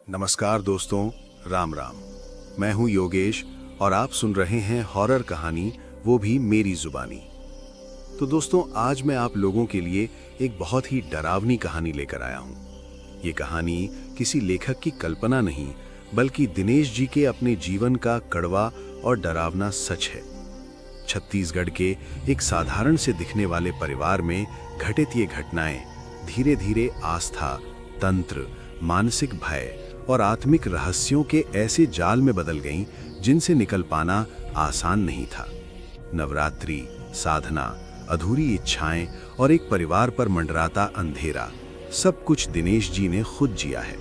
नमस्कार दोस्तों, राम राम। मैं हूं योगेश और आप सुन रहे हैं हॉरर कहानी, वो भी मेरी जुबानी। तो दोस्तों, आज मैं आप लोगों के लिए एक बहुत ही डरावनी कहानी लेकर आया हूं। ये कहानी किसी लेखक की कल्पना नहीं, बल्कि दिनेश जी के अपने जीवन का कड़वा और डरावना सच है। छत्तीसगढ़ के एक साधारण से दिखने वाले परिवार में घटित ये घटनाएं धीरे धीरे आस्था, तंत्र, मानसिक भय और आत्मिक रहस्यों के ऐसे जाल में बदल गईं जिनसे निकल पाना आसान नहीं था। नवरात्रि, साधना, अधूरी इच्छाएं और एक परिवार पर मंडराता अंधेरा, सब कुछ दिनेश जी ने खुद जिया है।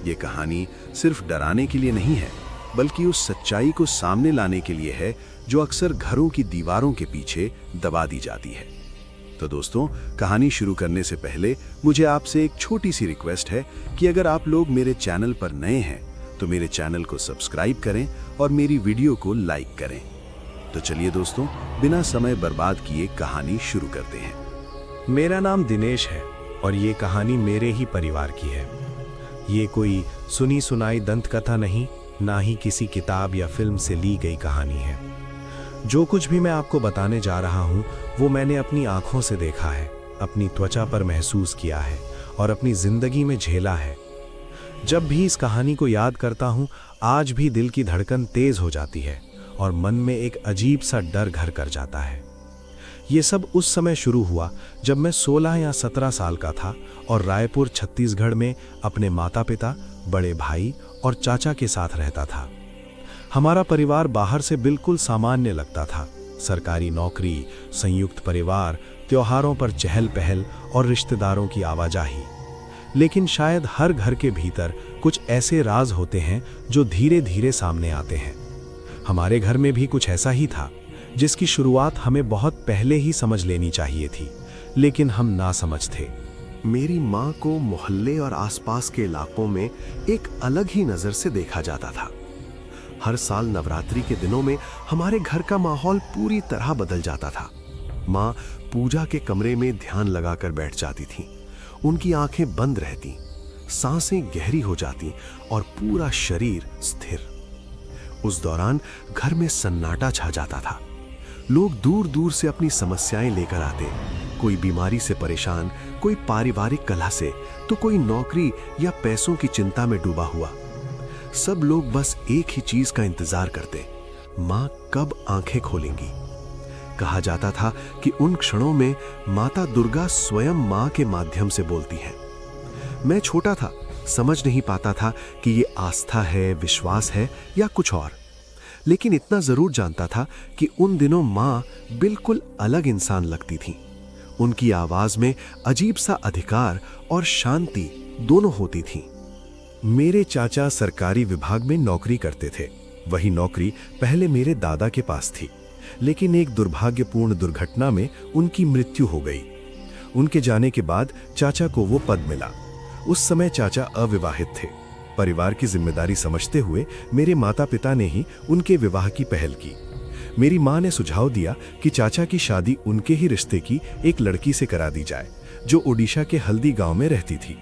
ये कहानी सिर्फ डराने के लिए नहीं है, बल्कि उस सच्चाई को सामने लाने के लिए है जो अक्सर घरों की दीवारों के पीछे दबा दी जाती है। तो दोस्तों, कहानी शुरू करने से पहले मुझे आपसे एक छोटी सी रिक्वेस्ट है कि अगर आप लोग मेरे चैनल पर नए हैं तो मेरे चैनल को सब्सक्राइब करें और मेरी वीडियो को लाइक करें। तो चलिए दोस्तों, बिना समय बर्बाद किए कहानी शुरू करते हैं। मेरा नाम दिनेश है और ये कहानी मेरे ही परिवार की है। ये कोई सुनी सुनाई दंत कथा नहीं, ना ही किसी किताब या फिल्म से ली गई कहानी है। जो कुछ भी मैं आपको बताने जा रहा हूँ वो मैंने अपनी आंखों से देखा है, अपनी त्वचा पर महसूस किया है और अपनी जिंदगी में झेला है। जब भी इस कहानी को याद करता हूँ, आज भी दिल की धड़कन तेज हो जाती है और मन में एक अजीब सा डर घर कर जाता है। ये सब उस समय शुरू हुआ जब मैं 16 या 17 साल का था और रायपुर छत्तीसगढ़ में अपने माता पिता, बड़े भाई और चाचा के साथ रहता था। हमारा परिवार बाहर से बिल्कुल सामान्य लगता था। सरकारी नौकरी, संयुक्त परिवार, त्योहारों पर चहल पहल और रिश्तेदारों की आवाजाही। लेकिन शायद हर घर के भीतर कुछ ऐसे राज होते हैं जो धीरे धीरे सामने आते हैं। हमारे घर में भी कुछ ऐसा ही था, जिसकी शुरुआत हमें बहुत पहले ही समझ लेनी चाहिए थी, लेकिन हम नासमझ थे। मेरी माँ को मोहल्ले और आसपास के इलाकों में एक अलग ही नज़र से देखा जाता था। हर साल नवरात्रि के दिनों में हमारे घर का माहौल पूरी तरह बदल जाता था। माँ पूजा के कमरे में ध्यान लगाकर बैठ जाती थीं। उनकी आंखें बंद रहती, सांसें गहरी हो जाती और पूरा शरीर स्थिर। उस दौरान घर में सन्नाटा छा जाता था। लोग दूर दूर से अपनी समस्याएं लेकर आते, कोई बीमारी से परेशान, कोई पारिवारिक कलह से, तो कोई नौकरी या पैसों की चिंता में डूबा हुआ। सब लोग बस एक ही चीज का इंतजार करते, माँ कब आंखें खोलेंगी। कहा जाता था कि उन क्षणों में माता दुर्गा स्वयं माँ के माध्यम से बोलती हैं। मैं छोटा था, समझ नहीं पाता था कि ये आस्था है, विश्वास है या कुछ और, लेकिन इतना जरूर जानता था कि उन दिनों माँ बिल्कुल अलग इंसान लगती थी। उनकी आवाज में अजीब सा अधिकार और शांति दोनों होती थी। मेरे चाचा सरकारी विभाग में नौकरी करते थे। वही नौकरी पहले मेरे दादा के पास थी, लेकिन एक दुर्भाग्यपूर्ण दुर्घटना में उनकी मृत्यु हो गई। उनके जाने के बाद चाचा को वो पद मिला। उस समय चाचा अविवाहित थे। परिवार की जिम्मेदारी समझते हुए मेरे माता पिता ने ही उनके विवाह की पहल की। मेरी माँ ने सुझाव दिया कि चाचा की शादी उनके ही रिश्ते की एक लड़की से करा दी जाए, जो ओडिशा के हल्दी गांव में रहती थी।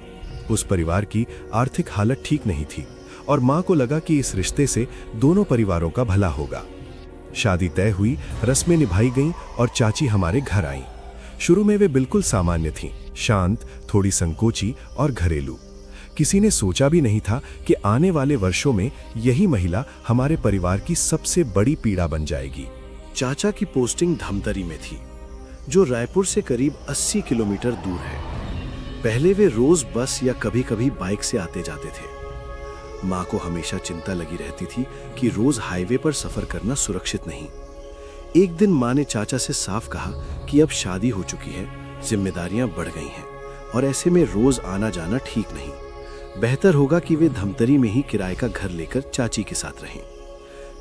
उस परिवार की आर्थिक हालत ठीक नहीं थी और माँ को लगा कि इस रिश्ते से दोनों परिवारों का भला होगा। शादी तय हुई, रस्में निभाई गईं और चाची हमारे घर आईं। शुरू में वे बिल्कुल सामान्य थीं, शांत, थोड़ी संकोची और घरेलू। किसी ने सोचा भी नहीं था कि आने वाले वर्षों में यही महिला हमारे परिवार की सबसे बड़ी पीड़ा बन जाएगी। चाचा की पोस्टिंग धमतरी में थी, जो रायपुर से करीब 80 किलोमीटर दूर है। पहले वे रोज बस या कभी कभी बाइक से आते जाते थे। माँ को हमेशा चिंता लगी रहती थी कि रोज हाईवे पर सफर करना सुरक्षित नहीं। एक दिन माँ ने चाचा से साफ कहा कि अब शादी हो चुकी है, जिम्मेदारियां बढ़ गई हैं और ऐसे में रोज आना जाना ठीक नहीं। बेहतर होगा कि वे धमतरी में ही किराए का घर लेकर चाची के साथ रहें।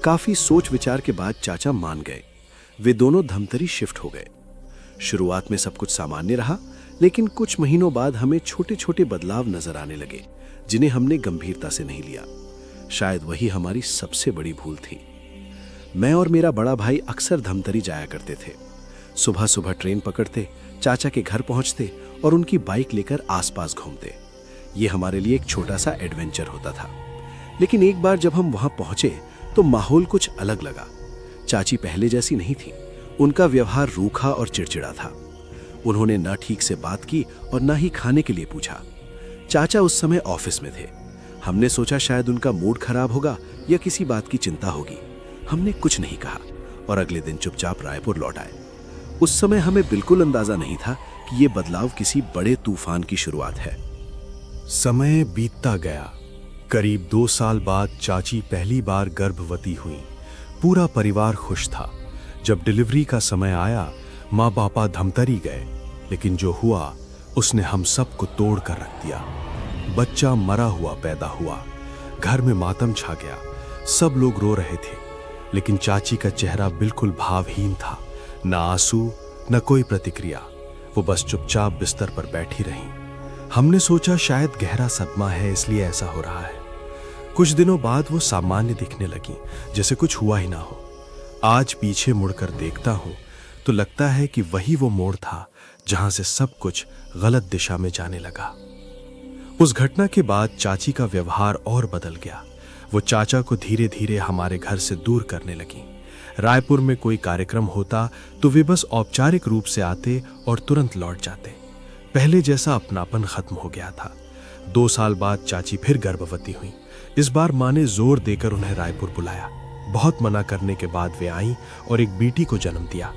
काफी सोच विचार के बाद चाचा मान गए। वे दोनों धमतरी शिफ्ट हो गए। शुरुआत में सब कुछ सामान्य रहा, लेकिन कुछ महीनों बाद हमें छोटे छोटे बदलाव नजर आने लगे, जिन्हें हमने गंभीरता से नहीं लिया। शायद वही हमारी सबसे बड़ी भूल थी। मैं और मेरा बड़ा भाई अक्सर धमतरी जाया करते थे। सुबह सुबह ट्रेन पकड़ते, चाचा के घर पहुंचते और उनकी बाइक लेकर आसपास घूमते। ये हमारे लिए एक छोटा सा एडवेंचर होता था। लेकिन एक बार जब हम वहां पहुंचे तो माहौल कुछ अलग लगा। चाची पहले जैसी नहीं थी। उनका व्यवहार रूखा और चिड़चिड़ा था। उन्होंने न ठीक से बात की और न ही खाने के लिए पूछा। चाचा उस समय ऑफिस में थे। हमने सोचा शायद उनका मूड खराब होगा या किसी बात की चिंता होगी। हमने कुछ नहीं कहा और अगले दिन चुपचाप रायपुर लौट आए। उस समय हमें बिल्कुल अंदाजा नहीं था कि ये बदलाव किसी बड़े तूफान की शुरुआत है। समय बीतता गया। करीब 2 साल बाद चाची पहली बार गर्भवती हुई। पूरा परिवार खुश था। जब डिलीवरी का समय आया, माँ पापा धमतरी गए, लेकिन जो हुआ उसने हम सबको तोड़ कर रख दिया। बच्चा मरा हुआ पैदा हुआ। घर में मातम छा गया। सब लोग रो रहे थे, लेकिन चाची का चेहरा बिल्कुल भावहीन था। न आंसू, न कोई प्रतिक्रिया। वो बस चुपचाप बिस्तर पर बैठी रही। हमने सोचा शायद गहरा सदमा है, इसलिए ऐसा हो रहा है। कुछ दिनों बाद वो सामान्य दिखने लगी, जैसे कुछ हुआ ही ना हो। आज पीछे मुड़कर देखता हूं तो लगता है कि वही वो मोड़ था जहां से सब कुछ गलत दिशा में जाने लगा। उस घटना के बाद चाची का व्यवहार और बदल गया। वो चाचा को धीरे धीरे हमारे घर से दूर करने लगी। रायपुर में कोई कार्यक्रम होता तो वे बस औपचारिक रूप से आते और तुरंत लौट जाते। पहले जैसा अपनापन खत्म हो गया था। 2 साल बाद चाची फिर गर्भवती हुई। इस बार माँ ने जोर देकर उन्हें रायपुर बुलाया। बहुत मना करने के बाद वे आईं और एक बेटी को जन्म दिया।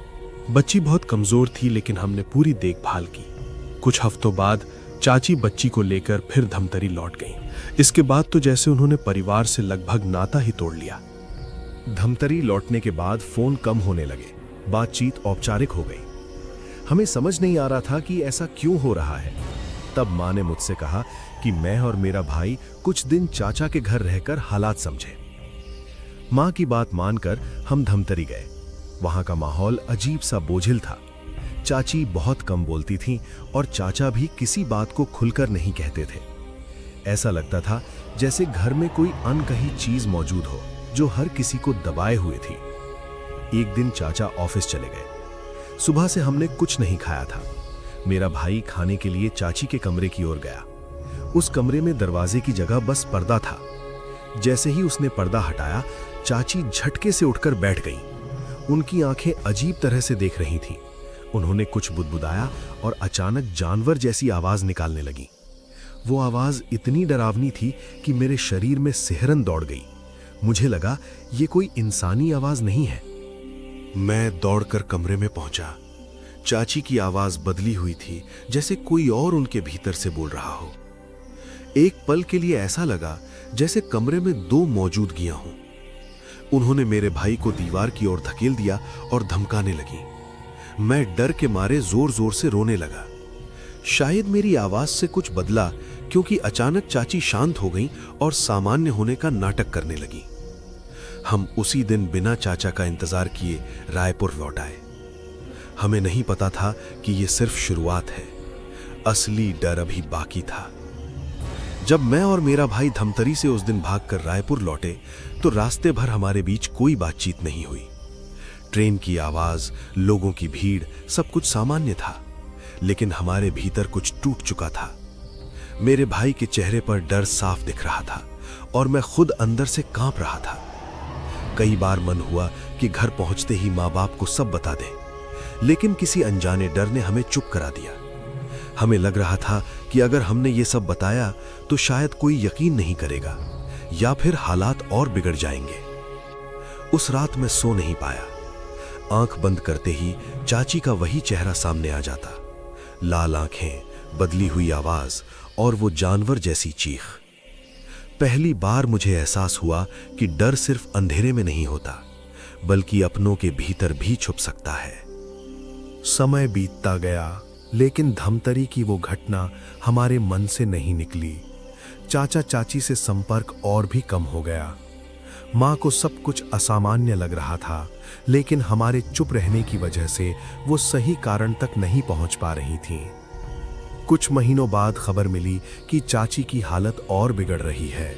बच्ची बहुत कमजोर थी, लेकिन हमने पूरी देखभाल की। कुछ हफ्तों बाद चाची बच्ची को लेकर फिर धमतरी लौट गईं। इसके बाद तो जैसे उन्होंने परिवार से लगभग नाता ही तोड़ लिया। धमतरी लौटने के बाद फोन कम होने लगे। बातचीत औपचारिक हो गई। हमें समझ नहीं आ रहा था कि ऐसा क्यों हो रहा है। तब माँ ने मुझसे कहा कि मैं और मेरा भाई कुछ दिन चाचा के घर रहकर हालात समझे। माँ की बात मानकर हम धमतरी गए। वहां का माहौल अजीब सा बोझिल था। चाची बहुत कम बोलती थी और चाचा भी किसी बात को खुलकर नहीं कहते थे। ऐसा लगता था जैसे घर में कोई अनकही चीज मौजूद हो जो हर किसी को दबाए हुए थी। एक दिन चाचा ऑफिस चले गए। सुबह से हमने कुछ नहीं खाया था। मेरा भाई खाने के लिए चाची के कमरे की ओर गया। उस कमरे में दरवाजे की जगह बस पर्दा था। जैसे ही उसने पर्दा हटाया, चाची झटके से उठकर बैठ गईं। उनकी आंखें अजीब तरह से देख रही थीं। उन्होंने कुछ बुदबुदाया और अचानक जानवर जैसी आवाज निकालने लगी। वो आवाज इतनी डरावनी थी कि मेरे शरीर में सिहरन दौड़ गई। मुझे लगा ये कोई इंसानी आवाज नहीं है। मैं दौड़कर कमरे में पहुंचा। चाची की आवाज बदली हुई थी, जैसे कोई और उनके भीतर से बोल रहा हो। एक पल के लिए ऐसा लगा जैसे कमरे में 2 मौजूदगियां हों। उन्होंने मेरे भाई को दीवार की ओर धकेल दिया और धमकाने लगी। मैं डर के मारे जोर जोर से रोने लगा। शायद मेरी आवाज से कुछ बदला, क्योंकि अचानक चाची शांत हो गईं और सामान्य होने का नाटक करने लगी। हम उसी दिन बिना चाचा का इंतजार किए रायपुर लौट आए। हमें नहीं पता था कि यह सिर्फ शुरुआत है। असली डर अभी बाकी था। जब मैं और मेरा भाई धमतरी से उस दिन भागकर रायपुर लौटे तो रास्ते भर हमारे बीच कोई बातचीत नहीं हुई। ट्रेन की आवाज, लोगों की भीड़, सब कुछ सामान्य था, लेकिन हमारे भीतर कुछ टूट चुका था। मेरे भाई के चेहरे पर डर साफ दिख रहा था और मैं खुद अंदर से कांप रहा था। कई बार मन हुआ कि घर पहुंचते ही माँ बाप को सब बता दें, लेकिन किसी अनजाने डर ने हमें चुप करा दिया। हमें लग रहा था कि अगर हमने ये सब बताया तो शायद कोई यकीन नहीं करेगा या फिर हालात और बिगड़ जाएंगे। उस रात मैं सो नहीं पाया। आंख बंद करते ही चाची का वही चेहरा सामने आ जाता। लाल आंखें, बदली हुई आवाज और वो जानवर जैसी चीख। पहली बार मुझे एहसास हुआ कि डर सिर्फ अंधेरे में नहीं होता, बल्कि अपनों के भीतर भी छुप सकता है। समय बीतता गया, लेकिन धमतरी की वो घटना हमारे मन से नहीं निकली। चाचा चाची से संपर्क और भी कम हो गया। माँ को सब कुछ असामान्य लग रहा था, लेकिन हमारे चुप रहने की वजह से वो सही कारण तक नहीं पहुंच पा रही थीं। कुछ महीनों बाद खबर मिली कि चाची की हालत और बिगड़ रही है।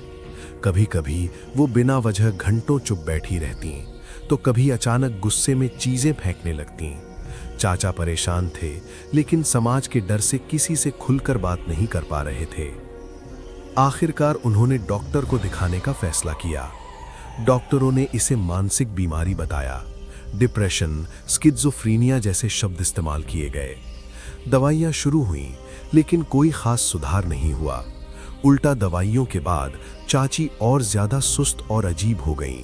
कभी कभी वो बिना वजह घंटों चुप बैठी रहती, तो कभी अचानक गुस्से में चीजें फेंकने लगती। चाचा परेशान थे, लेकिन समाज के डर से किसी से खुलकर बात नहीं कर पा रहे थे। आखिरकार उन्होंने डॉक्टर को दिखाने का फैसला किया। डॉक्टरों ने इसे मानसिक बीमारी बताया। डिप्रेशन, स्किज़ोफ्रीनिया जैसे शब्द इस्तेमाल किए गए। दवाइयां शुरू हुईं, लेकिन कोई खास सुधार नहीं हुआ। उल्टा दवाइयों के बाद चाची और ज्यादा सुस्त और अजीब हो गईं।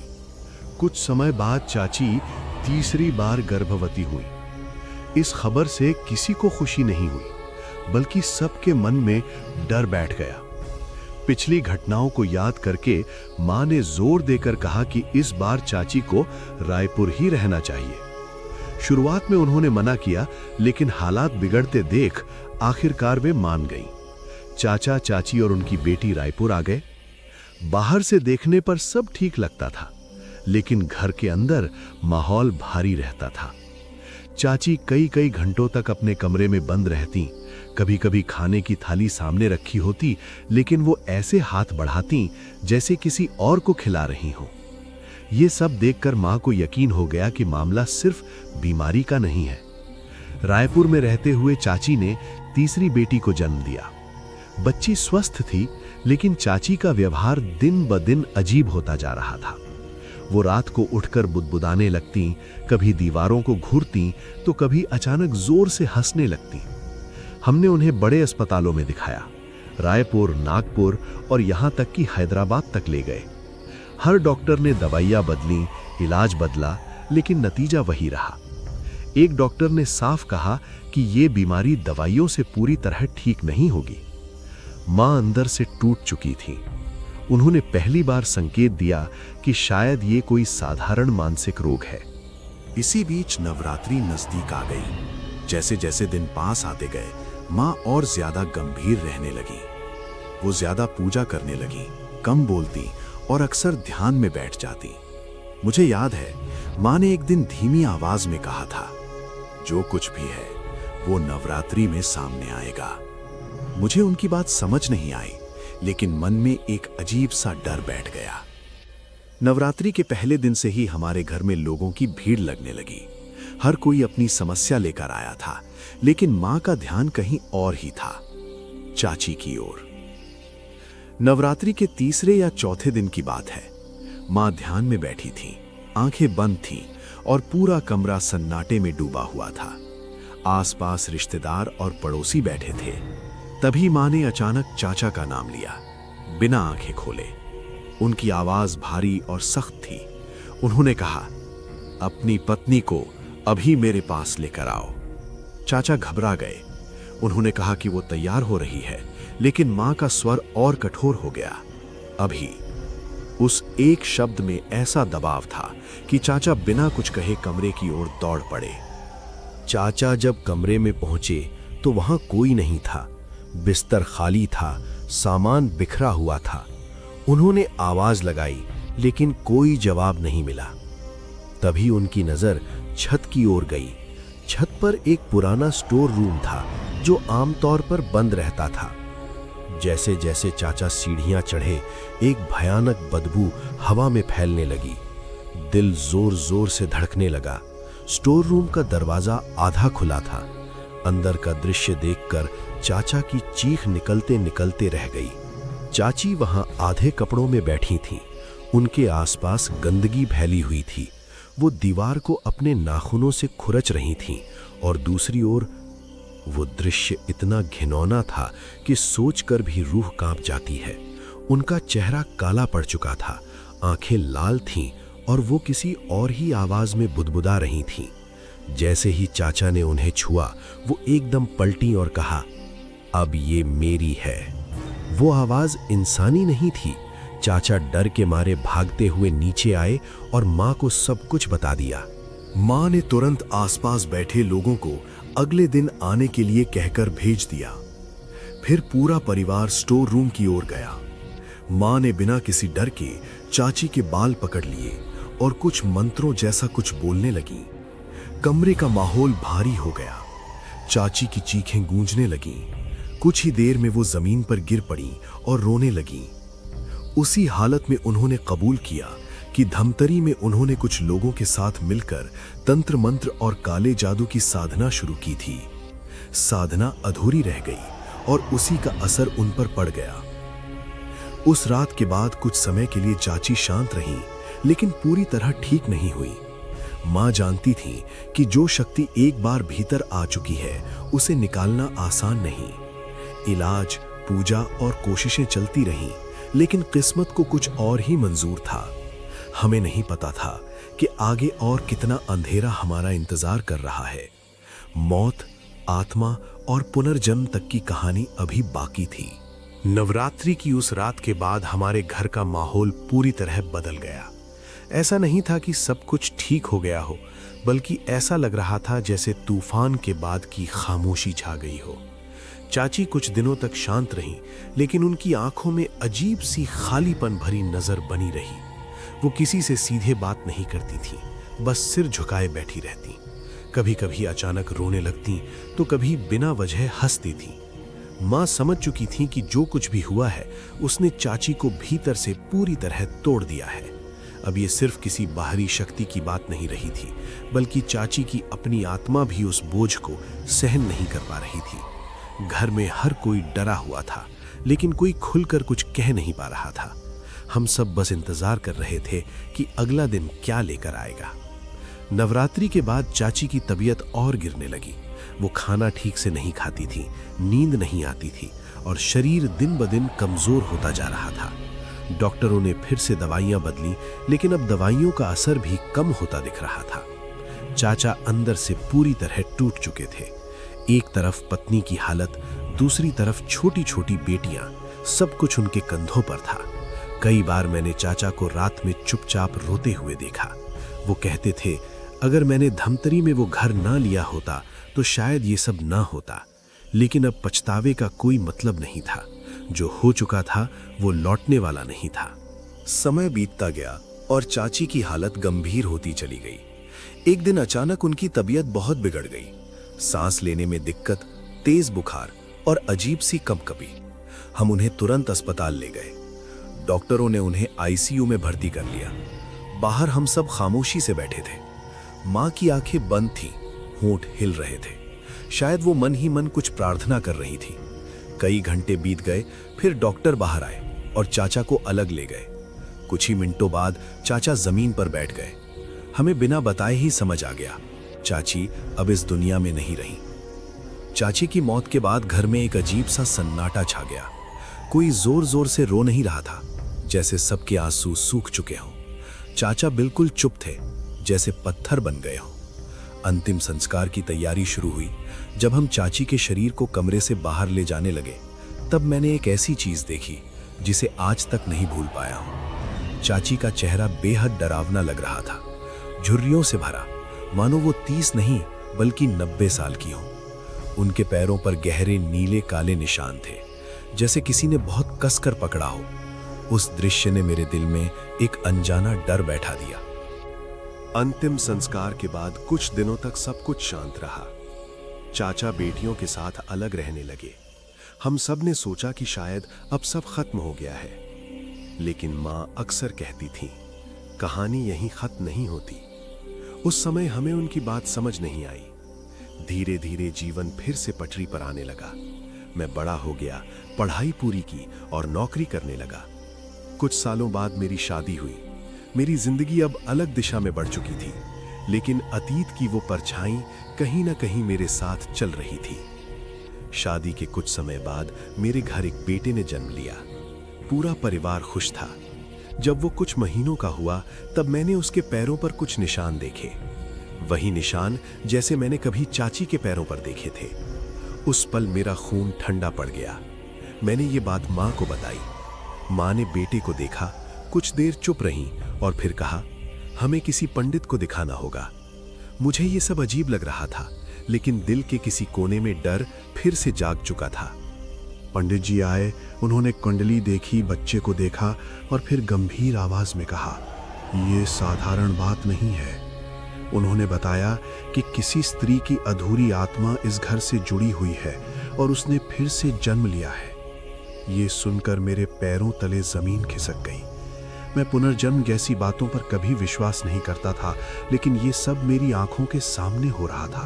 कुछ समय बाद चाची तीसरी बार गर्भवती हुई। इस खबर से किसी को खुशी नहीं हुई, बल्कि सबके मन में डर बैठ गया। पिछली घटनाओं को याद करके मां ने जोर देकर कहा कि इस बार चाची को रायपुर ही रहना चाहिए। शुरुआत में उन्होंने मना किया, लेकिन हालात बिगड़ते देख आखिरकार वे मान गईं। चाचा, चाची और उनकी बेटी रायपुर आ गए। बाहर से देखने पर सब ठीक लगता था, लेकिन घर के अंदर माहौल भारी रहता था। चाची कई कई घंटों तक अपने कमरे में बंद रहती। कभी कभी खाने की थाली सामने रखी होती, लेकिन वो ऐसे हाथ बढ़ाती जैसे किसी और को खिला रही हो। ये सब देखकर मां को यकीन हो गया कि मामला सिर्फ बीमारी का नहीं है। रायपुर में रहते हुए चाची ने तीसरी बेटी को जन्म दिया। बच्ची स्वस्थ थी, लेकिन चाची का व्यवहार दिन ब दिन अजीब होता जा रहा था। वो रात को उठकर बुदबुदाने लगती, कभी दीवारों को घूरती तो कभी अचानक जोर से हंसने लगती। हमने उन्हें बड़े अस्पतालों में दिखाया, रायपुर, नागपुर और यहां तक कि हैदराबाद तक ले गए। हर डॉक्टर ने दवाइयां बदली, इलाज बदला, लेकिन नतीजा वही रहा। एक डॉक्टर ने साफ कहा कि ये बीमारी दवाइयों से पूरी तरह ठीक नहीं होगी। मां अंदर से टूट चुकी थी। उन्होंने पहली बार संकेत दिया कि शायद ये कोई साधारण मानसिक रोग है। इसी बीच नवरात्रि नजदीक आ गई। जैसे जैसे दिन पास आते गए, मां और ज्यादा गंभीर रहने लगी। वो ज्यादा पूजा करने लगी, कम बोलती और अक्सर ध्यान में बैठ जाती। मुझे याद है, मां ने एक दिन धीमी आवाज में कहा था, जो कुछ भी है वो नवरात्रि में सामने आएगा। मुझे उनकी बात समझ नहीं आई, लेकिन मन में एक अजीब सा डर बैठ गया। नवरात्रि के पहले दिन से ही हमारे घर में लोगों की भीड़ लगने लगी। हर कोई अपनी समस्या लेकर आया था, लेकिन मां का ध्यान कहीं और ही था, चाची की ओर। नवरात्रि के तीसरे या चौथे दिन की बात है। मां ध्यान में बैठी थी, आंखें बंद थीं और पूरा कमरा सन्नाटे में डूबा हुआ था। आसपास रिश्तेदार और पड़ोसी बैठे थे। तभी मां ने अचानक चाचा का नाम लिया, बिना आंखें खोले। उनकी आवाज भारी और सख्त थी। उन्होंने कहा, अपनी पत्नी को अभी मेरे पास लेकर आओ। चाचा घबरा गए। उन्होंने कहा कि वो तैयार हो रही है, लेकिन मां का स्वर और कठोर हो गया, अभी। उस एक शब्द में ऐसा दबाव था कि चाचा बिना कुछ कहे कमरे की ओर दौड़ पड़े। चाचा जब कमरे में पहुंचे तो वहां कोई नहीं था। बिस्तर खाली था, सामान बिखरा हुआ था। उन्होंने आवाज लगाई, लेकिन कोई जवाब नहीं मिला। तभी उनकी नजर छत की ओर गई। छत पर एक पुराना स्टोर रूम था, जो आमतौर पर बंद रहता था। जैसे जैसे चाचा सीढ़ियां चढ़े, एक भयानक बदबू हवा में फैलने लगी। दिल जोर जोर से धड़कने लगा। स्टोर रूम का दरवाजा आधा खुला था। अंदर का दृश्य देखकर चाचा की चीख निकलते निकलते रह गई। चाची वहां आधे कपड़ों में बैठी थीं। उनके आसपास गंदगी फैली हुई थी। वो दीवार को अपने नाखूनों से खुरच रही थीं और दूसरी ओर वो दृश्य इतना घिनौना था कि सोचकर भी रूह कांप जाती है। उनका चेहरा काला पड़ चुका था, आंखें लाल थीं और वो किसी और ही आवाज में बुदबुदा रही थीं। जैसे ही चाचा ने उन्हें छुआ, वो एकदम पलटी और कहा, अब ये मेरी है। वो आवाज इंसानी नहीं थी। चाचा डर के मारे भागते हुए नीचे आए और मां को सब कुछ बता दिया। मां ने तुरंत आसपास बैठे लोगों को अगले दिन आने के लिए कहकर भेज दिया। फिर पूरा परिवार स्टोर रूम की ओर गया। मां ने बिना किसी डर के चाची के बाल पकड़ लिए और कुछ मंत्रों जैसा कुछ बोलने लगी। कमरे का माहौल भारी हो गया। चाची की चीखें गूंजने लगीं। कुछ ही देर में वो जमीन पर गिर पड़ी और रोने लगीं। उसी हालत में उन्होंने कबूल किया कि धमतरी में उन्होंने कुछ लोगों के साथ मिलकर तंत्र मंत्र और काले जादू की साधना शुरू की थी। साधना अधूरी रह गई और उसी का असर उन पर पड़ गया। उस रात के बाद कुछ समय के लिए चाची शांत रहीं, लेकिन पूरी तरह ठीक नहीं हुई। माँ जानती थी कि जो शक्ति एक बार भीतर आ चुकी है उसे निकालना आसान नहीं। इलाज, पूजा और कोशिशें चलती रहीं, लेकिन किस्मत को कुछ और ही मंजूर था। हमें नहीं पता था कि आगे और कितना अंधेरा हमारा इंतजार कर रहा है। मौत, आत्मा और पुनर्जन्म तक की कहानी अभी बाकी थी। नवरात्रि की उस रात के बाद हमारे घर का माहौल पूरी तरह बदल गया। ऐसा नहीं था कि सब कुछ ठीक हो गया हो, बल्कि ऐसा लग रहा था जैसे तूफान के बाद की खामोशी छा गई हो। चाची कुछ दिनों तक शांत रहीं, लेकिन उनकी आंखों में अजीब सी खालीपन भरी नजर बनी रही। वो किसी से सीधे बात नहीं करती थी, बस सिर झुकाए बैठी रहती। कभी कभी अचानक रोने लगती तो कभी बिना वजह हंसती थी। माँ समझ चुकी थी कि जो कुछ भी हुआ है उसने चाची को भीतर से पूरी तरह तोड़ दिया है। अब ये सिर्फ किसी बाहरी शक्ति की बात नहीं रही थी, बल्कि चाची की अपनी आत्मा भी उस बोझ को सहन नहीं कर पा रही थी। घर में हर कोई डरा हुआ था, लेकिन कोई खुलकर कुछ कह नहीं पा रहा था। हम सब बस इंतजार कर रहे थे कि अगला दिन क्या लेकर आएगा। नवरात्रि के बाद चाची की तबीयत और गिरने लगी। वो खाना ठीक से नहीं खाती थी, नींद नहीं आती थी और शरीर दिन ब दिन कमजोर होता जा रहा था। डॉक्टरों ने फिर से दवाइयां बदली, लेकिन अब दवाइयों का असर भी कम होता दिख रहा था। चाचा अंदर से पूरी तरह टूट चुके थे। एक तरफ पत्नी की हालत, दूसरी तरफ छोटी छोटी बेटियां, सब कुछ उनके कंधों पर था। कई बार मैंने चाचा को रात में चुपचाप रोते हुए देखा। वो कहते थे, अगर मैंने धमतरी में वो घर ना लिया होता तो शायद ये सब ना होता। लेकिन अब पछतावे का कोई मतलब नहीं था। जो हो चुका था वो लौटने वाला नहीं था। समय बीतता गया और चाची की हालत गंभीर होती चली गई। एक दिन अचानक उनकी तबीयत बहुत बिगड़ गई। सांस लेने में दिक्कत, तेज बुखार और अजीब सी कंपकपी। हम उन्हें तुरंत अस्पताल ले गए। डॉक्टरों ने उन्हें आईसीयू में भर्ती कर लिया। बाहर हम सब खामोशी से बैठे थे। माँ की आंखें बंद थीं, होंठ हिल रहे थे। शायद वो मन ही मन कुछ प्रार्थना कर रही थी। कई घंटे बीत गए, फिर डॉक्टर बाहर आए और चाचा को अलग ले गए। कुछ ही मिनटों बाद चाचा जमीन पर बैठ गए। हमें बिना बताए ही समझ आ गया, चाची अब इस दुनिया में नहीं रही। चाची की मौत के बाद घर में एक अजीब सा सन्नाटा छा गया। कोई जोर जोर से रो नहीं रहा था, जैसे सबके आंसू सूख चुके हों। चाचा बिल्कुल चुप थे, जैसे पत्थर बन गए हों। अंतिम संस्कार की तैयारी शुरू हुई। जब हम चाची के शरीर को कमरे से बाहर ले जाने लगे, तब मैंने एक ऐसी चीज देखी जिसे आज तक नहीं भूल पाया हूं। चाची का चेहरा बेहद डरावना लग रहा था, झुर्रियों से भरा, मानो वो 30 नहीं बल्कि 90 साल की हो। उनके पैरों पर गहरे नीले काले निशान थे, जैसे किसी ने बहुत कसकर पकड़ा हो। उस दृश्य ने मेरे दिल में एक अनजाना डर बैठा दिया। अंतिम संस्कार के बाद कुछ दिनों तक सब कुछ शांत रहा। चाचा बेटियों के साथ अलग रहने लगे। हम सब ने सोचा कि शायद अब सब खत्म हो गया है, लेकिन माँ अक्सर कहती थी, कहानी यहीं खत्म नहीं होती। उस समय हमें उनकी बात समझ नहीं आई। धीरे धीरे जीवन फिर से पटरी पर आने लगा। मैं बड़ा हो गया, पढ़ाई पूरी की और नौकरी करने लगा। कुछ सालों बाद मेरी शादी हुई। मेरी जिंदगी अब अलग दिशा में बढ़ चुकी थी, लेकिन अतीत की वो परछाई कहीं ना कहीं मेरे साथ चल रही थी। शादी के कुछ समय बाद मेरे घर एक बेटे ने जन्म लिया। पूरा परिवार खुश था। जब वो कुछ महीनों का हुआ, तब मैंने उसके पैरों पर कुछ निशान देखे। वही निशान जैसे मैंने कभी चाची के पैरों पर देखे थे। उस पल मेरा खून ठंडा पड़ गया। मैंने ये बात माँ को बताई। माँ ने बेटे को देखा, कुछ देर चुप रहीं और फिर कहा, हमें किसी पंडित को दिखाना होगा। मुझे ये सब अजीब लग रहा था, लेकिन दिल के किसी कोने में डर फिर से जाग चुका था। पंडित जी आए, उन्होंने कुंडली देखी, बच्चे को देखा और फिर गंभीर आवाज में कहा, ये साधारण बात नहीं है। उन्होंने बताया कि किसी स्त्री की अधूरी आत्मा इस घर से जुड़ी हुई है और उसने फिर से जन्म लिया है। ये सुनकर मेरे पैरों तले जमीन खिसक गई। मैं पुनर्जन्म जैसी बातों पर कभी विश्वास नहीं करता था, लेकिन ये सब मेरी आंखों के सामने हो रहा था।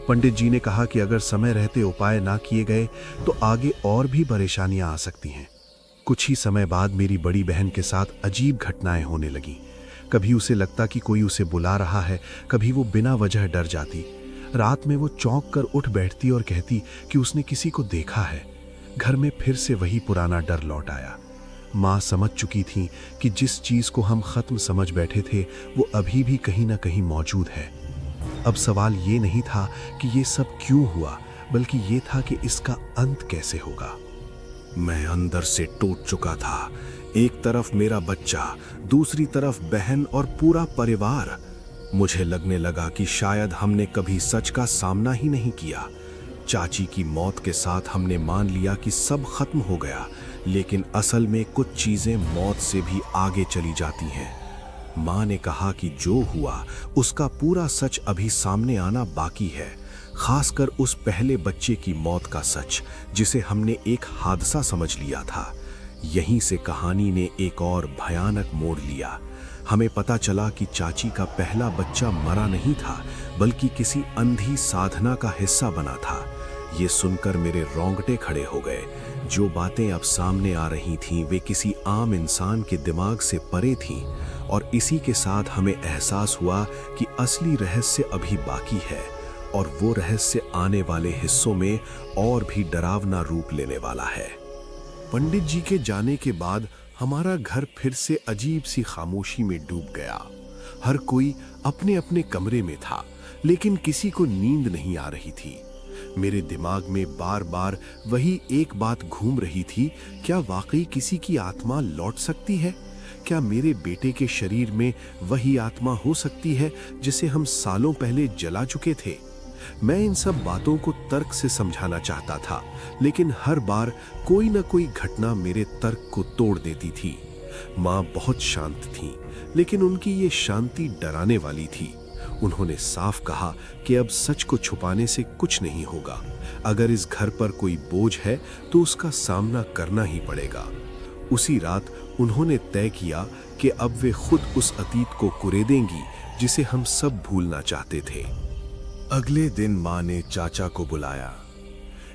पंडित जी ने कहा कि अगर समय रहते उपाय ना किए गए तो आगे और भी परेशानियां आ सकती हैं। कुछ ही समय बाद मेरी बड़ी बहन के साथ अजीब घटनाएं होने लगीं। कभी उसे लगता कि कोई उसे बुला रहा है, कभी वो बिना वजह डर जाती। रात में वो चौंक कर उठ बैठती और कहती कि उसने किसी को देखा है। घर में फिर से वही पुराना डर लौट आया। माँ समझ चुकी थी कि जिस चीज को हम खत्म समझ बैठे थे वो अभी भी कहीं ना कहीं मौजूद है। अब सवाल ये नहीं था कि ये सब क्यों हुआ, बल्कि ये था कि इसका अंत कैसे होगा। मैं अंदर से टूट चुका था। एक तरफ मेरा बच्चा, दूसरी तरफ बहन और पूरा परिवार। मुझे लगने लगा कि शायद हमने कभी सच का सामना ही नहीं किया। चाची की मौत के साथ हमने मान लिया कि सब खत्म हो गया, लेकिन असल में कुछ चीजें मौत से भी आगे चली जाती हैं। माँ ने कहा कि जो हुआ उसका पूरा सच अभी सामने आना बाकी है, खासकर उस पहले बच्चे की मौत का सच, जिसे हमने एक हादसा समझ लिया था। यहीं से कहानी ने एक और भयानक मोड़ लिया। हमें पता चला कि चाची का पहला बच्चा मरा नहीं था, बल्कि किसी अंधी साधना का हिस्सा बना था। ये सुनकर मेरे रोंगटे खड़े हो गए। जो बातें अब सामने आ रही थीं, वे किसी आम इंसान के दिमाग से परे थीं, और इसी के साथ हमें एहसास हुआ कि असली रहस्य अभी बाकी है, और वो रहस्य आने वाले हिस्सों में और भी डरावना रूप लेने वाला है। पंडित जी के जाने के बाद हमारा घर फिर से अजीब सी खामोशी में डूब गया। हर कोई अपने अपने कमरे में था, लेकिन किसी को नींद नहीं आ रही थी। मेरे दिमाग में बार बार वही एक बात घूम रही थी, क्या वाकई किसी की आत्मा लौट सकती है? क्या मेरे बेटे के शरीर में वही आत्मा हो सकती है जिसे हम सालों पहले जला चुके थे? मैं इन सब बातों को तर्क से समझाना चाहता था, लेकिन हर बार कोई न कोई घटना मेरे तर्क को तोड़ देती थी। माँ बहुत शांत थीं, लेकिन उनकी ये शांति डराने वाली थी। उन्होंने साफ कहा कि अब सच को छुपाने से कुछ नहीं होगा। अगर इस घर पर कोई बोझ है तो उसका सामना करना ही पड़ेगा। उसी रात उन्होंने तय किया कि अब वे खुद उस अतीत को कुरेदेंगी जिसे हम सब भूलना चाहते थे। अगले दिन माँ ने चाचा को बुलाया।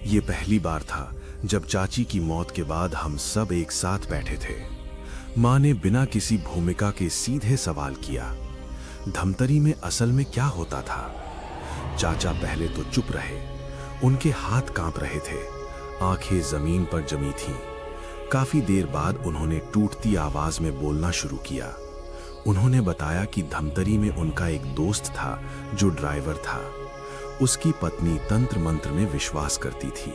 ये पहली बार था जब चाची की मौत के बाद हम सब एक साथ बैठे थे। माँ ने बिना किसी भूमिका के सीधे सवाल किया, धमतरी में असल में क्या होता था? चाचा पहले तो चुप रहे, उनके हाथ कांप रहे थे, आंखें जमीन पर जमी थीं। काफी देर बाद उन्होंने टूटती आवाज में बोलना शुरू किया। उन्होंने बताया कि धमतरी में उनका एक दोस्त था जो ड्राइवर था। उसकी पत्नी तंत्र मंत्र में विश्वास करती थी।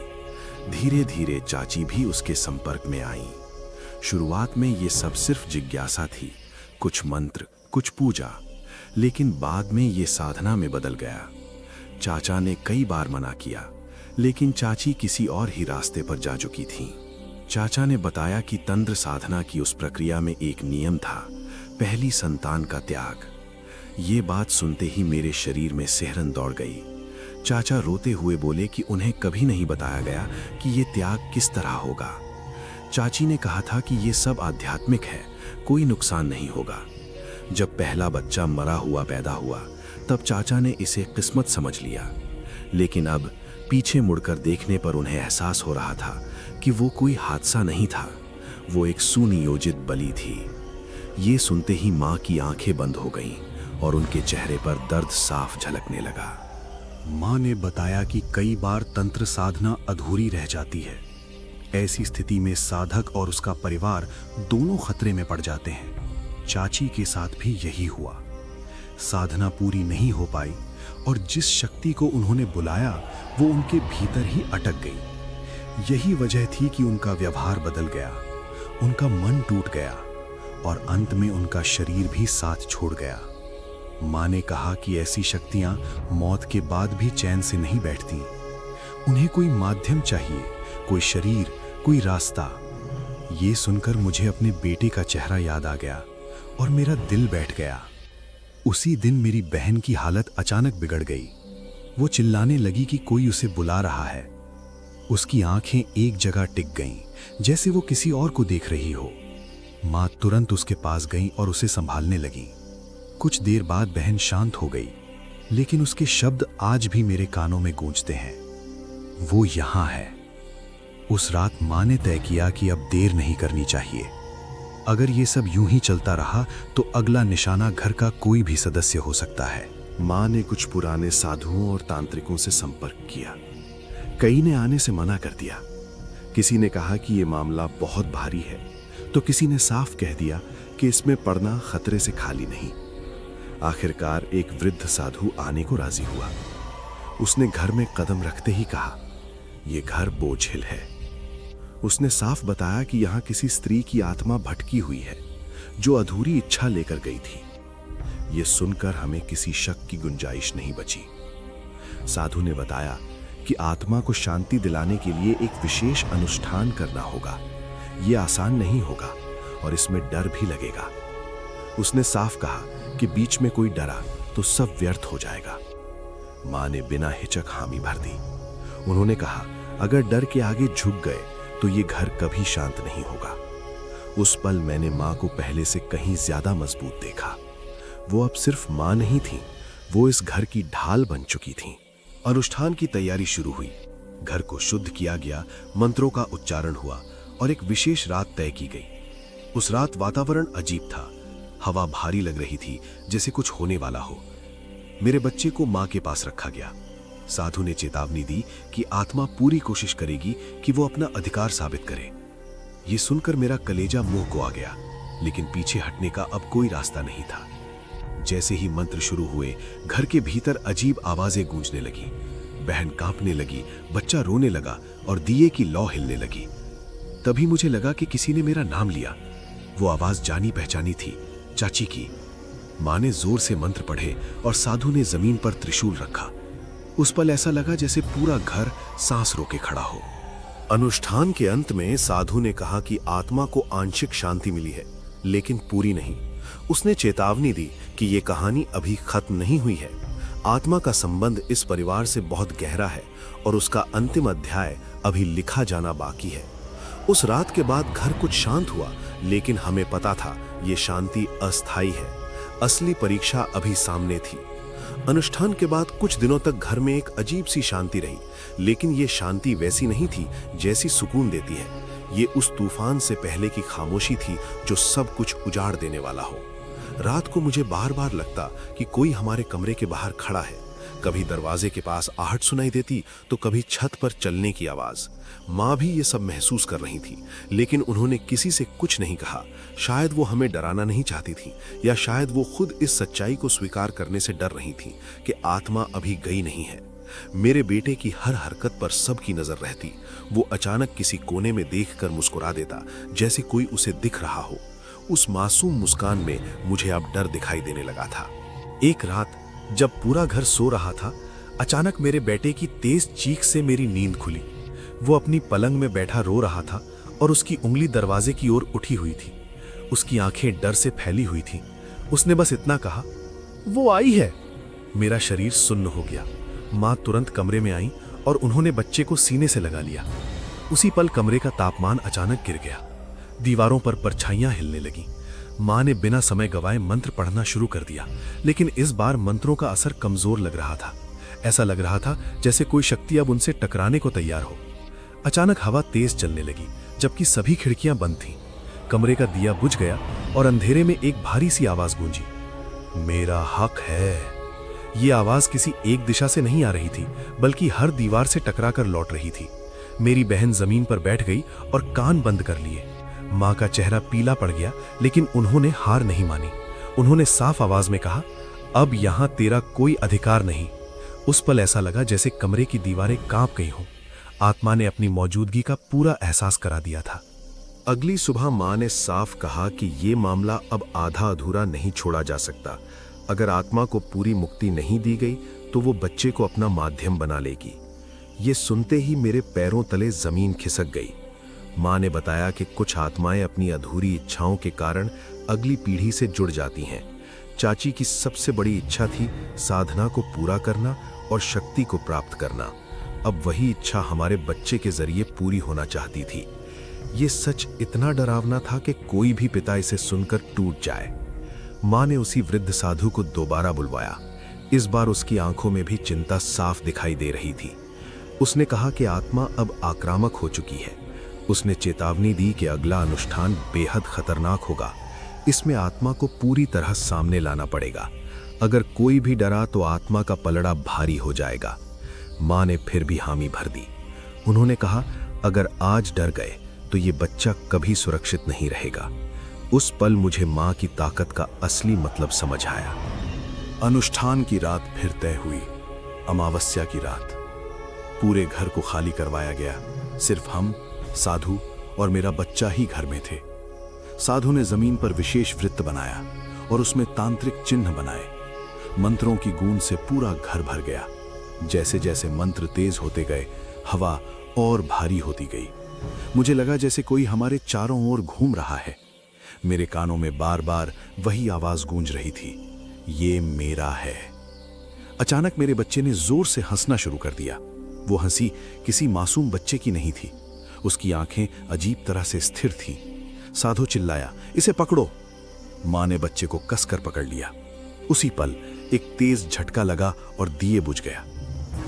धीरे धीरे चाची भी उसके संपर्क में आई। शुरुआत में ये सब सिर्फ जिज्ञासा थी, कुछ मंत्र, कुछ पूजा, लेकिन बाद में ये साधना में बदल गया। चाचा ने कई बार मना किया, लेकिन चाची किसी और ही रास्ते पर जा चुकी थी। चाचा ने बताया कि तंत्र साधना की उस प्रक्रिया में एक नियम था, पहली संतान का त्याग। ये बात सुनते ही मेरे शरीर में सिहरन दौड़ गई। चाचा रोते हुए बोले कि उन्हें कभी नहीं बताया गया कि ये त्याग किस तरह होगा। चाची ने कहा था कि ये सब आध्यात्मिक है, कोई नुकसान नहीं होगा। जब पहला बच्चा मरा हुआ पैदा हुआ, तब चाचा ने इसे किस्मत समझ लिया, लेकिन अब पीछे मुड़कर देखने पर उन्हें एहसास हो रहा था कि वो कोई हादसा नहीं था, वो एक सुनियोजित बलि थी। ये सुनते ही माँ की आंखें बंद हो गईं और उनके चेहरे पर दर्द साफ झलकने लगा। माँ ने बताया कि कई बार तंत्र साधना अधूरी रह जाती है। ऐसी स्थिति में साधक और उसका परिवार दोनों खतरे में पड़ जाते हैं। चाची के साथ भी यही हुआ। साधना पूरी नहीं हो पाई और जिस शक्ति को उन्होंने बुलाया वो उनके भीतर ही अटक गई। यही वजह थी कि उनका व्यवहार बदल गया, उनका मन टूट गया और अंत में उनका शरीर भी साथ छोड़ गया। माँ ने कहा कि ऐसी शक्तियां मौत के बाद भी चैन से नहीं बैठती। उन्हें कोई माध्यम चाहिए, कोई शरीर, कोई रास्ता। ये सुनकर मुझे अपने बेटे का चेहरा याद आ गया और मेरा दिल बैठ गया। उसी दिन मेरी बहन की हालत अचानक बिगड़ गई। वो चिल्लाने लगी कि कोई उसे बुला रहा है। उसकी आंखें एक जगह टिक गईं, जैसे वो किसी और को देख रही हो। माँ तुरंत उसके पास गई और उसे संभालने लगी। कुछ देर बाद बहन शांत हो गई, लेकिन उसके शब्द आज भी मेरे कानों में गूंजते हैं, वो यहाँ है। उस रात माँ ने तय किया कि अब देर नहीं करनी चाहिए। अगर ये सब यूं ही चलता रहा तो अगला निशाना घर का कोई भी सदस्य हो सकता है। माँ ने कुछ पुराने साधुओं और तांत्रिकों से संपर्क किया। कई ने आने से मना कर दिया। किसी ने कहा कि ये मामला बहुत भारी है, तो किसी ने साफ कह दिया कि इसमें पड़ना खतरे से खाली नहीं। आखिरकार एक वृद्ध साधु आने को राजी हुआ। उसने घर में कदम रखते ही कहा, यह घर बोझिल है। उसने साफ बताया कि यहां किसी स्त्री की आत्मा भटकी हुई है जो अधूरी इच्छा लेकर गई थी। यह सुनकर हमें किसी शक की गुंजाइश नहीं बची। साधु ने बताया कि आत्मा को शांति दिलाने के लिए एक विशेष अनुष्ठान करना होगा। यह आसान नहीं होगा और इसमें डर भी लगेगा। उसने साफ कहा कि बीच में कोई डरा तो सब व्यर्थ हो जाएगा। मां ने बिना हिचक हामी भर दी। उन्होंने कहा, अगर डर के आगे झुक गए तो ये घर कभी शांत नहीं होगा। उस पल मैंने मां को पहले से कहीं ज्यादा मजबूत देखा। वो अब सिर्फ मां नहीं थी, वो इस घर की ढाल बन चुकी थी। अनुष्ठान की तैयारी शुरू हुई। घर को शुद्ध किया गया, मंत्रों का उच्चारण हुआ और एक विशेष रात तय की गई। उस रात वातावरण अजीब था। हवा भारी लग रही थी, जैसे कुछ होने वाला हो। मेरे बच्चे को मां के पास रखा गया। साधु ने चेतावनी दी कि आत्मा पूरी कोशिश करेगी कि वो अपना अधिकार साबित करे। ये सुनकर मेरा कलेजा मुंह को आ गया, लेकिन पीछे हटने का अब कोई रास्ता नहीं था। जैसे ही मंत्र शुरू हुए, घर के भीतर अजीब आवाजें गूंजने लगी। बहन कांपने लगी, बच्चा रोने लगा और दिए की लौ हिलने लगी। तभी मुझे लगा कि किसी ने मेरा नाम लिया। वो आवाज जानी पहचानी थी, चाची की। मां ने जोर से मंत्र पढ़े और साधु ने जमीन पर त्रिशूल रखा। उस पल ऐसा लगा जैसे पूरा घर सांस रोके खड़ा हो। अनुष्ठान के अंत में साधु ने कहा कि आत्मा को आंशिक शांति मिली है, लेकिन पूरी नहीं। उसने चेतावनी दी कि यह कहानी अभी खत्म नहीं हुई है। आत्मा का संबंध इस परिवार से बहुत गहरा है और उसका अंतिम अध्याय अभी लिखा जाना बाकी है। उस रात के बाद घर कुछ शांत हुआ, लेकिन हमें पता था यह शांति अस्थायी है। असली परीक्षा अभी सामने थी। अनुष्ठान के बाद कुछ दिनों तक घर में एक अजीब सी शांति रही, लेकिन यह शांति वैसी नहीं थी जैसी सुकून देती है। ये उस तूफान से पहले की खामोशी थी जो सब कुछ उजाड़ देने वाला हो। रात को मुझे बार बार लगता कि कोई हमारे कमरे के बाहर खड़ा है। कभी दरवाजे के पास आहट सुनाई देती तो कभी छत पर चलने की आवाज। माँ भी ये सब महसूस कर रही थी, लेकिन उन्होंने किसी से कुछ नहीं कहा। शायद वो हमें डराना नहीं चाहती थी, या शायद वो खुद इस सच्चाई को स्वीकार करने से डर रही थी कि आत्मा अभी गई नहीं है। मेरे बेटे की हर हरकत पर सबकी नजर रहती। वो अचानक किसी कोने में देखकर मुस्कुरा देता, जैसे कोई उसे दिख रहा हो। उस मासूम मुस्कान में मुझे अब डर दिखाई देने लगा था। एक रात जब पूरा घर सो रहा था, अचानक मेरे बेटे की तेज चीख से मेरी नींद खुली। वो अपनी पलंग में बैठा रो रहा था और उसकी उंगली दरवाजे की ओर उठी हुई थी। उसकी आंखें डर से फैली हुई थीं। उसने बस इतना कहा, वो आई है। मेरा शरीर सुन्न हो गया। माँ तुरंत कमरे में आई और उन्होंने बच्चे को सीने से लगा लिया। उसी पल कमरे का तापमान अचानक गिर गया। दीवारों पर परछाइयां हिलने लगीं। माँ ने बिना समय गवाए मंत्र पढ़ना शुरू कर दिया, लेकिन इस बार मंत्रों का असर कमजोर लग रहा था। ऐसा लग रहा था जैसे कोई शक्ति अब उनसे टकराने को तैयार हो। अचानक हवा तेज चलने लगी, जबकि सभी खिड़कियां बंद थीं। कमरे का दिया बुझ गया और अंधेरे में एक भारी सी आवाज गूंजी, मेरा हक है। ये आवाज किसी एक दिशा से नहीं आ रही थी, बल्कि हर दीवार से टकराकर लौट रही थी। मेरी बहन जमीन पर बैठ गई और कान बंद कर लिए। माँ का चेहरा पीला पड़ गया, लेकिन उन्होंने हार नहीं मानी। उन्होंने साफ आवाज में कहा, अब यहां तेरा कोई अधिकार नहीं। उस पल ऐसा लगा जैसे कमरे की दीवारें कांप गई हों। आत्मा ने अपनी मौजूदगी का पूरा एहसास करा दिया था। अगली सुबह माँ ने साफ कहा कि ये मामला अब आधा अधूरा नहीं छोड़ा जा सकता। अगर आत्मा को पूरी मुक्ति नहीं दी गई तो वो बच्चे को अपना माध्यम बना लेगी। ये सुनते ही मेरे पैरों तले जमीन खिसक गई। माँ ने बताया कि कुछ आत्माएं अपनी अधूरी इच्छाओं के कारण अगली पीढ़ी से जुड़ जाती हैं। चाची की सबसे बड़ी इच्छा थी साधना को पूरा करना और शक्ति को प्राप्त करना। अब वही इच्छा हमारे बच्चे के जरिए पूरी होना चाहती थी। ये सच इतना डरावना था कि कोई भी पिता इसे सुनकर टूट जाए। माँ ने उसी वृद्ध साधु को दोबारा बुलवाया। इस बार उसकी आंखों में भी चिंता साफ दिखाई दे रही थी। उसने कहा कि आत्मा अब आक्रामक हो चुकी है। उसने चेतावनी दी कि अगला अनुष्ठान बेहद खतरनाक होगा। इसमें आत्मा को पूरी तरह सामने लाना पड़ेगा। अगर कोई भी डरा तो आत्मा का पलड़ा भारी हो जाएगा। माँ ने फिर भी हामी भर दी। उन्होंने कहा, अगर आज डर गए तो ये बच्चा कभी सुरक्षित नहीं रहेगा। उस पल मुझे माँ की ताकत का असली मतलब समझ आया। अनुष्ठान की रात फिर तय हुई। अमावस्या की रात। पूरे घर को खाली करवाया गया। सिर्फ हम, साधु और मेरा बच्चा ही घर में थे। साधु ने जमीन पर विशेष वृत्त बनाया और उसमें तांत्रिक चिन्ह बनाए। मंत्रों की गूंज से पूरा घर भर गया। जैसे जैसे मंत्र तेज होते गए, हवा और भारी होती गई। मुझे लगा जैसे कोई हमारे चारों ओर घूम रहा है। मेरे कानों में बार बार वही आवाज गूंज रही थी, ये मेरा है। अचानक मेरे बच्चे ने जोर से हंसना शुरू कर दिया। वो हंसी किसी मासूम बच्चे की नहीं थी। उसकी आंखें अजीब तरह से स्थिर थीं। साधु चिल्लाया, इसे पकड़ो। मां ने बच्चे को कसकर पकड़ लिया। उसी पल एक तेज झटका लगा और दिए बुझ गया।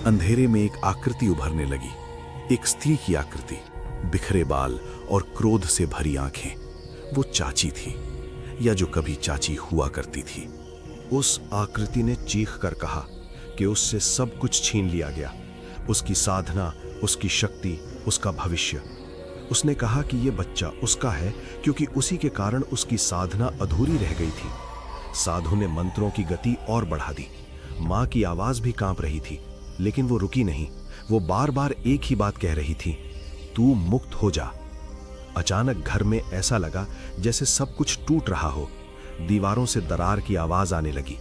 अंधेरे में एक आकृति उभरने लगी। एक स्त्री की आकृति, बिखरे बाल और क्रोध से भरी आंखें। वो चाची थी, या जो कभी चाची हुआ करती थी। उस आकृति ने चीख कर कहा कि उससे सब कुछ छीन लिया गया, उसकी साधना, उसकी शक्ति, उसका भविष्य। उसने कहा कि यह बच्चा उसका है क्योंकि उसी के कारण उसकी साधना अधूरी रह गई थी। साधु ने मंत्रों की गति और बढ़ा दी। मां की आवाज भी कांप रही थी, लेकिन वो रुकी नहीं। वो बार बार एक ही बात कह रही थी, तू मुक्त हो जा। अचानक घर में ऐसा लगा जैसे सब कुछ टूट रहा हो। दीवारों से दरार की आवाज आने लगी।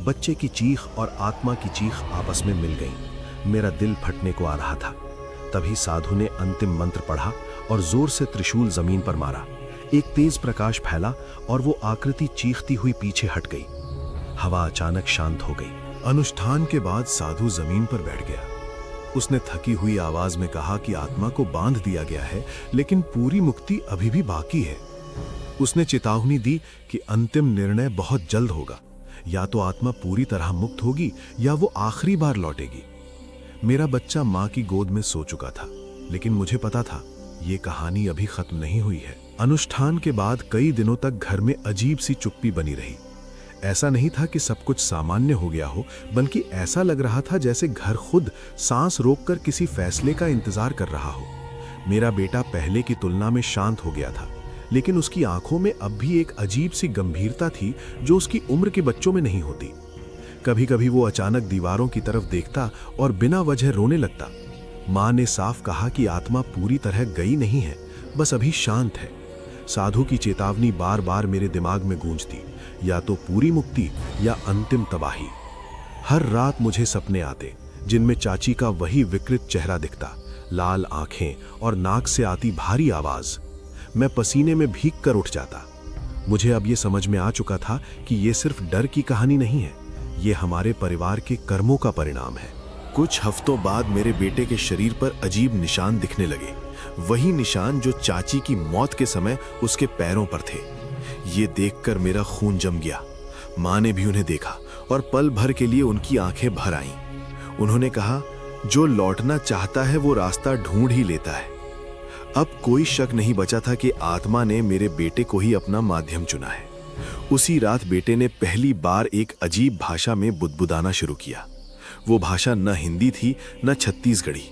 बच्चे की चीख और आत्मा की चीख आपस में मिल गई। मेरा दिल फटने को आ रहा था। तभी साधु ने अंतिम मंत्र पढ़ा और जोर से त्रिशूल जमीन पर मारा। एक तेज प्रकाश फैला और वो आकृति चीखती हुई पीछे हट गई। हवा अचानक शांत हो गई। अनुष्ठान के बाद साधु जमीन पर बैठ गया। उसने थकी हुई आवाज में कहा कि आत्मा को बांध दिया गया है, लेकिन पूरी मुक्ति अभी भी बाकी है। उसने चेतावनी दी कि अंतिम निर्णय बहुत जल्द होगा। या तो आत्मा पूरी तरह मुक्त होगी या वो आखिरी बार लौटेगी। मेरा बच्चा मां की गोद में सो चुका था, लेकिन मुझे पता था ये कहानी अभी खत्म नहीं हुई है। अनुष्ठान के बाद कई दिनों तक घर में अजीब सी चुप्पी बनी रही। ऐसा नहीं था कि सब कुछ सामान्य हो गया हो, बल्कि ऐसा लग रहा था जैसे घर खुद सांस रोककर किसी फैसले का इंतजार कर रहा हो। मेरा बेटा पहले की तुलना में शांत हो गया था, लेकिन उसकी आंखों में अब भी एक अजीब सी गंभीरता थी जो उसकी उम्र के बच्चों में नहीं होती। कभी कभी वो अचानक दीवारों की तरफ देखता और बिना वजह रोने लगता। मां ने साफ कहा कि आत्मा पूरी तरह गई नहीं है, बस अभी शांत है। साधु की चेतावनी बार बार मेरे दिमाग में गूंजती, या तो पूरी मुक्ति या अंतिम तबाही। हर रात मुझे सपने आते जिनमें चाची का वही विकृत चेहरा दिखता, लाल आंखें और नाक से आती भारी आवाज। मैं पसीने में भीग कर उठ जाता। मुझे अब ये समझ में आ चुका था कि ये सिर्फ डर की कहानी नहीं है, ये हमारे परिवार के कर्मों का परिणाम है। कुछ हफ्तों बाद मेरे बेटे के शरीर पर अजीब निशान दिखने लगे, वही निशान जो चाची की मौत के समय उसके पैरों पर थे। ये देखकर मेरा खून जम गया। मां ने भी उन्हें देखा और पल भर के लिए उनकी आंखें भर आईं। उन्होंने कहा, जो लौटना चाहता है वो रास्ता ढूंढ ही लेता है। अब कोई शक नहीं बचा था कि आत्मा ने मेरे बेटे को ही अपना माध्यम चुना है। उसी रात बेटे ने पहली बार एक अजीब भाषा में बुदबुदाना शुरू किया। वो भाषा न हिंदी थी न छत्तीसगढ़ी।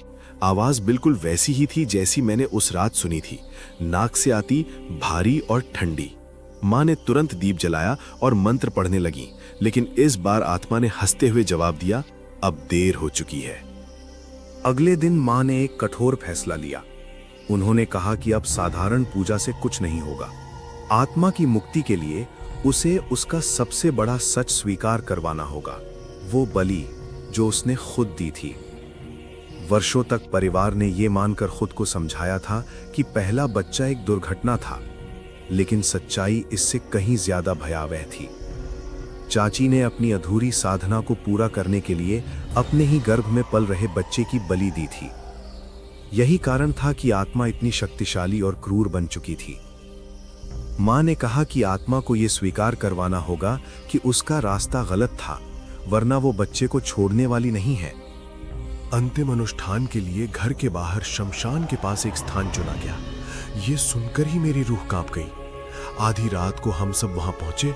आवाज बिल्कुल वैसी ही थी जैसी मैंने उस रात सुनी थी, नाक से आती, भारी और ठंडी। मां ने तुरंत दीप जलाया और मंत्र पढ़ने लगी, लेकिन इस बार आत्मा ने हंसते हुए जवाब दिया, अब देर हो चुकी है। अगले दिन मां ने एक कठोर फैसला लिया। उन्होंने कहा कि अब साधारण पूजा से कुछ नहीं होगा। आत्मा की मुक्ति के लिए उसे उसका सबसे बड़ा सच स्वीकार करवाना होगा, वो बलि जो उसने खुद दी थी। वर्षों तक परिवार ने यह मानकर खुद को समझाया था कि पहला बच्चा एक दुर्घटना था, लेकिन सच्चाई इससे कहीं ज्यादा भयावह थी। चाची ने अपनी अधूरी साधना को पूरा करने के लिए अपने ही गर्भ में पल रहे बच्चे की बलि दी थी। यही कारण था कि आत्मा इतनी शक्तिशाली और क्रूर बन चुकी थी। मां ने कहा कि आत्मा को यह स्वीकार करवाना होगा कि उसका रास्ता गलत था, वरना वो बच्चे को छोड़ने वाली नहीं है। अंतिम अनुष्ठान के लिए घर के बाहर शमशान के पास एक स्थान चुना गया। ये सुनकर ही मेरी रूह कांप गई। आधी रात को हम सब वहां पहुंचे।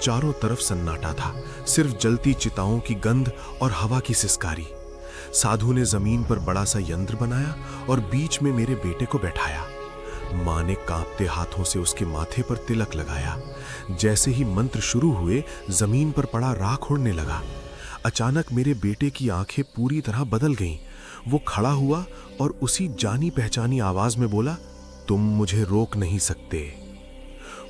चारों तरफ सन्नाटा था, सिर्फ जलती चिताओं की गंध और हवा की सिसकारी। साधु ने जमीन पर बड़ा सा यंत्र बनाया और बीच में मेरे बेटे को बैठाया। मां ने कांपते हाथों से उसके माथे पर तिलक लगाया। जैसे ही मंत्र शुरू हुए, जमीन पर पड़ा राख उड़ने लगा। अचानक मेरे बेटे की आंखें पूरी तरह बदल गईं। वो खड़ा हुआ और उसी जानी पहचानी आवाज में बोला, तुम मुझे रोक नहीं सकते।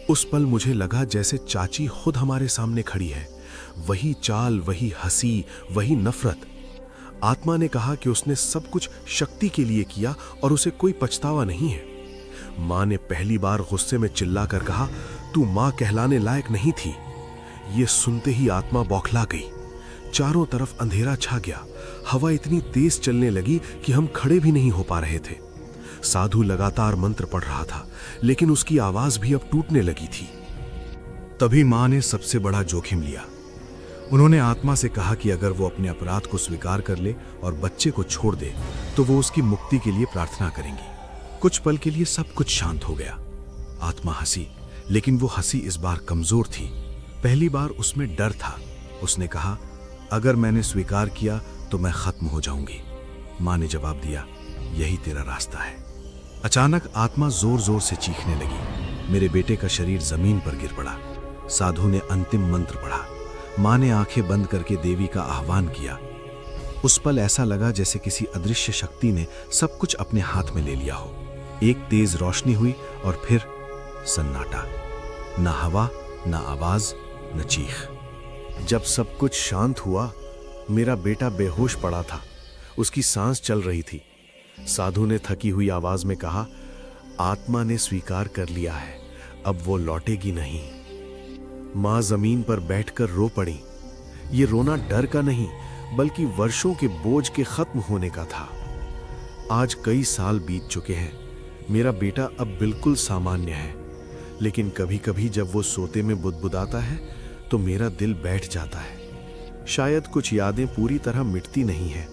उस पल मुझे लगा जैसे चाची खुद हमारे सामने खड़ी है। वही चाल, वही हंसी, वही नफरत। आत्मा ने कहा कि उसने सब कुछ शक्ति के लिए किया और उसे कोई पछतावा नहीं है। मां ने पहली बार गुस्से में चिल्लाकर कहा, तू मां कहलाने लायक नहीं थी। ये सुनते ही आत्मा बौखला गई। चारों तरफ अंधेरा छा गया। हवा इतनी तेज चलने लगी कि हम खड़े भी नहीं हो पा रहे थे। साधु लगातार मंत्र पढ़ रहा था, लेकिन उसकी आवाज भी अब टूटने लगी थी। तभी मां ने सबसे बड़ा जोखिम लिया। उन्होंने आत्मा से कहा कि अगर वो अपने अपराध को स्वीकार कर ले और बच्चे को छोड़ दे तो वो उसकी मुक्ति के लिए प्रार्थना करेंगी। कुछ पल के लिए सब कुछ शांत हो गया। आत्मा हंसी, लेकिन वो हंसी इस बार कमजोर थी। पहली बार उसमें डर था। उसने कहा, अगर मैंने स्वीकार किया तो मैं खत्म हो जाऊंगी। मां ने जवाब दिया, यही तेरा रास्ता है। अचानक आत्मा जोर जोर से चीखने लगी। मेरे बेटे का शरीर जमीन पर गिर पड़ा। साधु ने अंतिम मंत्र पढ़ा। मां ने आंखें बंद करके देवी का आह्वान किया। उस पल ऐसा लगा जैसे किसी अदृश्य शक्ति ने सब कुछ अपने हाथ में ले लिया हो। एक तेज रोशनी हुई और फिर सन्नाटा। न हवा, न आवाज, न चीख। जब सब कुछ शांत हुआ, मेरा बेटा बेहोश पड़ा था। उसकी सांस चल रही थी। साधु ने थकी हुई आवाज में कहा, आत्मा ने स्वीकार कर लिया है, अब वो लौटेगी नहीं। मां जमीन पर बैठकर रो पड़ी। ये रोना डर का नहीं, बल्कि वर्षों के बोझ के खत्म होने का था। आज कई साल बीत चुके हैं। मेरा बेटा अब बिल्कुल सामान्य है, लेकिन कभी कभी जब वो सोते में बुदबुदाता है तो मेरा दिल बैठ जाता है। शायद कुछ यादें पूरी तरह मिटती नहीं हैं।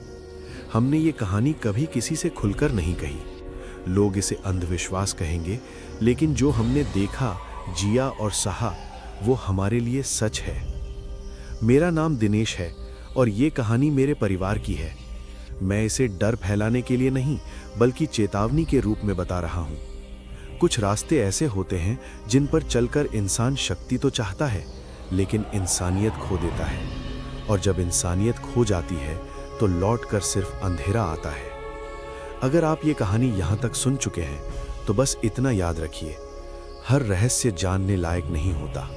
हमने ये कहानी कभी किसी से खुलकर नहीं कही। लोग इसे अंधविश्वास कहेंगे, लेकिन जो हमने देखा, जिया और सहा, वो हमारे लिए सच है। मेरा नाम दिनेश है और ये कहानी मेरे परिवार की है। मैं इसे डर फैलाने के लिए नहीं, बल्कि चेतावनी के रूप में बता रहा हूं। कुछ रास्ते ऐसे होते हैं जिन पर चलकर इंसान शक्ति तो चाहता है, लेकिन इंसानियत खो देता है। और जब इंसानियत खो जाती है तो लौटकर सिर्फ अंधेरा आता है। अगर आप ये कहानी यहां तक सुन चुके हैं तो बस इतना याद रखिए, हर रहस्य जानने लायक नहीं होता।